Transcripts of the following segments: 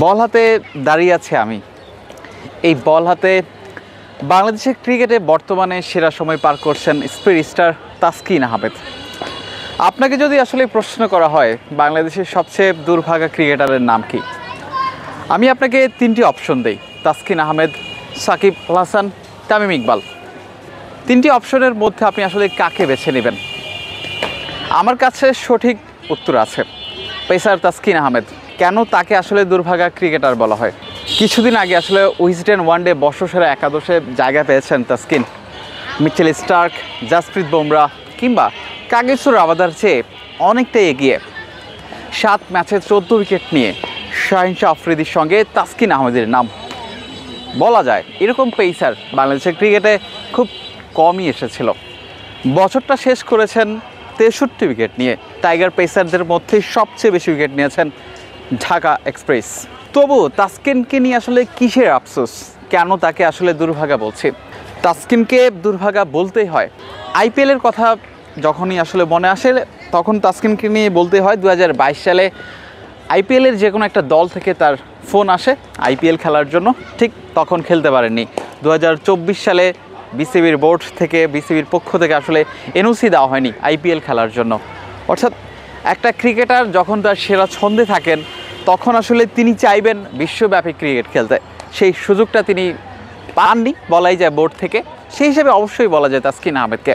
বল হাতে দাঁড়িয়ে আছে আমি। এই বল হাতে বাংলাদেশের ক্রিকেটে বর্তমানে সেরা সময় পার করছেন স্পিড স্টার তাসকিন আহমেদ। আপনাকে যদি আসলে প্রশ্ন করা হয় বাংলাদেশের সবচেয়ে দুর্ভাগা ক্রিকেটারের নাম কি, আমি আপনাকে তিনটি অপশন দেই: তাসকিন আহমেদ, সাকিব আল হাসান, তামিম ইকবাল। তিনটি অপশনের মধ্যে আপনি আসলে কাকে বেছে নেবেন? আমার কাছে সঠিক উত্তর আছে, পেসার তাসকিন আহমেদ। কেন তাকে আসলে দুর্ভাগা ক্রিকেটার বলা হয়? কিছুদিন আগে আসলে উইজডেন ওয়ানডে বর্ষসেরা একাদশে জায়গা পেয়েছেন তাসকিন। মিচেল স্টার্ক, জাসপ্রীত বুমরাহ কিংবা কাগিসো রাবাদার চেয়ে অনেকটাই এগিয়ে 7 ম্যাচে 14 উইকেট নিয়ে শাহিন শাহ আফ্রিদির সঙ্গে তাসকিন আহমেদের নাম। বলা যায় এরকম পেসার বাংলাদেশের ক্রিকেটে খুব কমই এসেছিল। বছরটা শেষ করেছেন 63 উইকেট নিয়ে। টাইগার পেসারদের মধ্যে সবচেয়ে বেশি উইকেট নিয়েছেন ঢাকা এক্সপ্রেস। তবু তাসকিনকে নিয়ে আসলে কিসের আফসোস, কেন তাকে আসলে দুর্ভাগা বলছি? তাসকিনকে দুর্ভাগা বলতেই হয়, আইপিএলের কথা যখনই আসলে মনে আসে তখন তাসকিনকে নিয়ে বলতে হয়। 2022 সালে আইপিএলের যে কোনো একটা দল থেকে তার ফোন আসে আইপিএল খেলার জন্য, ঠিক তখন খেলতে পারেননি। 2024 সালে বিসিবির বোর্ড থেকে, বিসিবির পক্ষ থেকে আসলে এনওসি দেওয়া হয়নি আইপিএল খেলার জন্য। অর্থাৎ একটা ক্রিকেটার যখন তার সেরা ছন্দে থাকেন তখন আসলে তিনি চাইবেন বিশ্বব্যাপী ক্রিকেট খেলতে, সেই সুযোগটা তিনি পাননি বলাই যায় বোর্ড থেকে। সেই হিসেবে অবশ্যই বলা যায় তাসকিন আহমেদকে।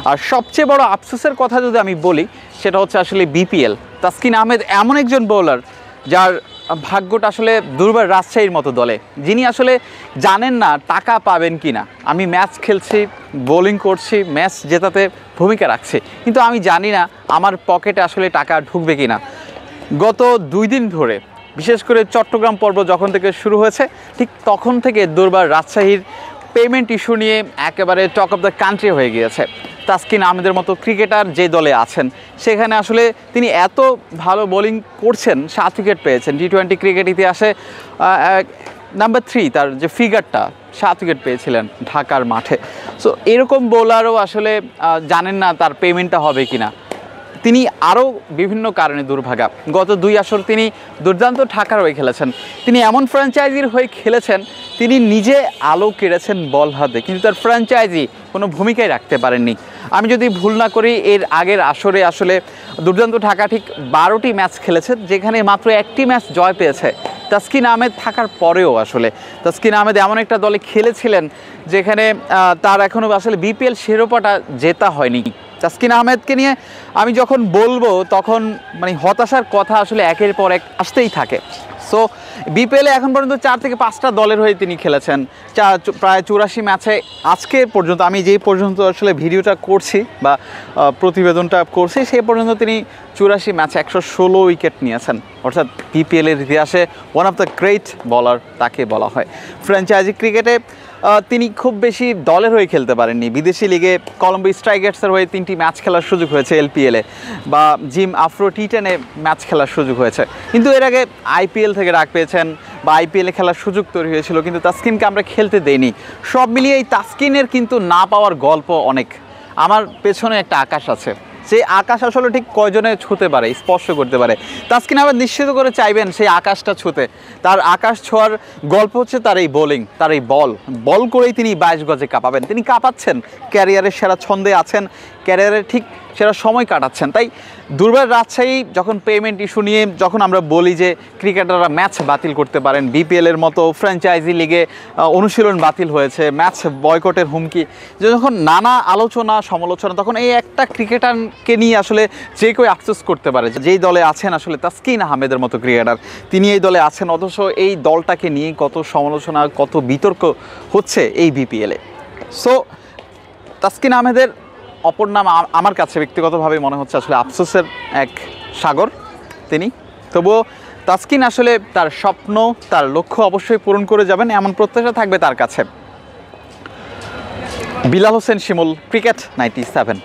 আর সবচেয়ে বড় আফসোসের কথা যদি আমি বলি সেটা হচ্ছে আসলে বিপিএল। তাসকিন আহমেদ এমন একজন বোলার যার ভাগ্যটা আসলে দুর্বার রাজশাহীর মতো দলে, যিনি আসলে জানেন না টাকা পাবেন কি না। আমি ম্যাচ খেলছি, বোলিং করছি, ম্যাচ জেতাতে ভূমিকা রাখছি, কিন্তু আমি জানি না আমার পকেটে আসলে টাকা ঢুকবে কি না। গত 2 দিন ধরে, বিশেষ করে চট্টগ্রাম পর্ব যখন থেকে শুরু হয়েছে, ঠিক তখন থেকে দুর্বার রাজশাহীর পেমেন্ট ইস্যু নিয়ে একেবারে টক অফ দ্য কান্ট্রি হয়ে গিয়েছে। তাসকিন আহমেদের মতো ক্রিকেটার যে দলে আছেন সেখানে আসলে তিনি এত ভালো বোলিং করছেন, 7 উইকেট পেয়েছেন টি-20 ক্রিকেট ইতিহাসে। নাম্বার 3 তার যে ফিগারটা, 7 উইকেট পেয়েছিলেন ঢাকার মাঠে। সো এরকম বোলারও আসলে জানেন না তার পেমেন্টটা হবে কি না। তিনি আরও বিভিন্ন কারণে দুর্ভাগা। গত 2 আসর তিনি দুর্দান্ত ঢাকার হয়ে খেলেছেন। তিনি এমন ফ্র্যাঞ্চাইজির হয়ে খেলেছেন, তিনি নিজে আলো কেড়েছেন বল হাতে, কিন্তু তার ফ্র্যাঞ্চাইজি কোনো ভূমিকাই রাখতে পারেননি। আমি যদি ভুল না করি এর আগের আসরে আসলে দুর্দান্ত ঢাকা ঠিক 12টি ম্যাচ খেলেছে, যেখানে মাত্র 1টি ম্যাচ জয় পেয়েছে তাসকিন আহমেদ থাকার পরেও। আসলে তাসকিন আহমেদ এমন একটা দলে খেলেছিলেন যেখানে তার এখনও আসলে বিপিএল শিরোপাটা জেতা হয়নি। তাসকিন আহমেদকে নিয়ে আমি যখন বলবো তখন মানে হতাশার কথা আসলে একের পর এক আসতেই থাকে। সো বিপিএলে এখন পর্যন্ত 4 থেকে 5টা দলের হয়ে তিনি খেলেছেন, প্রায় 84 ম্যাচে। আজকে পর্যন্ত আমি যেই পর্যন্ত আসলে ভিডিওটা করছি বা প্রতিবেদনটা করছি সেই পর্যন্ত তিনি 84 ম্যাচে 116 উইকেট নিয়েছেন। অর্থাৎ বিপিএলের ইতিহাসে ওয়ান অফ দ্য গ্রেট বলার তাকে বলা হয়। ফ্র্যাঞ্চাইজি ক্রিকেটে তিনি খুব বেশি দলের হয়ে খেলতে পারেননি। বিদেশি লিগে কলম্বো স্ট্রাইকার্সের হয়ে 3টি ম্যাচ খেলার সুযোগ হয়েছে এলপিএলে, বা জিম আফ্রো টি10-এ ম্যাচ খেলার সুযোগ হয়েছে। কিন্তু এর আগে আইপিএল থেকে ডাক পেয়েছেন বা আইপিএলে খেলার সুযোগ তৈরি হয়েছিল, কিন্তু তাসকিনকে আমরা খেলতে দেইনি। সব মিলিয়ে এই তাসকিনের কিন্তু না পাওয়ার গল্প অনেক। আমার পেছনে একটা আকাশ আছে, সেই আকাশ আসলে ঠিক কয়জনে ছুঁতে পারে, স্পর্শ করতে পারে? তাসকিন আহমেদ নিশ্চিত করে চাইবেন সেই আকাশটা ছুঁতে। তার আকাশ ছোঁয়ার গল্প হচ্ছে তার এই বোলিং, তার এই বল করেই তিনি 22 গজে কাঁপাবেন। তিনি কাঁপাচ্ছেন, ক্যারিয়ারের সেরা ছন্দে আছেন, ক্যারিয়ারের ঠিক সেরা সময় কাটাচ্ছেন। তাই দুর্বার রাজশাহী যখন পেমেন্ট ইস্যু নিয়ে যখন আমরা বলি যে ক্রিকেটাররা ম্যাচ বাতিল করতে পারেন, বিপিএলের মতো ফ্র্যাঞ্চাইজি লিগে অনুশীলন বাতিল হয়েছে, ম্যাচ বয়কটের হুমকি, যখন নানা আলোচনা সমালোচনা, তখন এই একটা ক্রিকেটারকে নিয়ে আসলে যে কেউ আফসোস করতে পারে যেই দলে আছেন আসলে তাসকিন আহমেদের মতো ক্রিকেটার, তিনি এই দলে আছেন। অথচ এই দলটাকে নিয়ে কত সমালোচনা, কত বিতর্ক হচ্ছে এই বিপিএলে। সো তাসকিন আহমেদের অপর নাম আমার কাছে ব্যক্তিগতভাবে মনে হচ্ছে আসলে আফসোসের এক সাগর তিনি। তবুও তাসকিন আসলে তার স্বপ্ন, তার লক্ষ্য অবশ্যই পূরণ করে যাবেন, এমন প্রত্যাশা থাকবে তার কাছে। বিলাল হোসেন শিমুল, ক্রিকেট 97।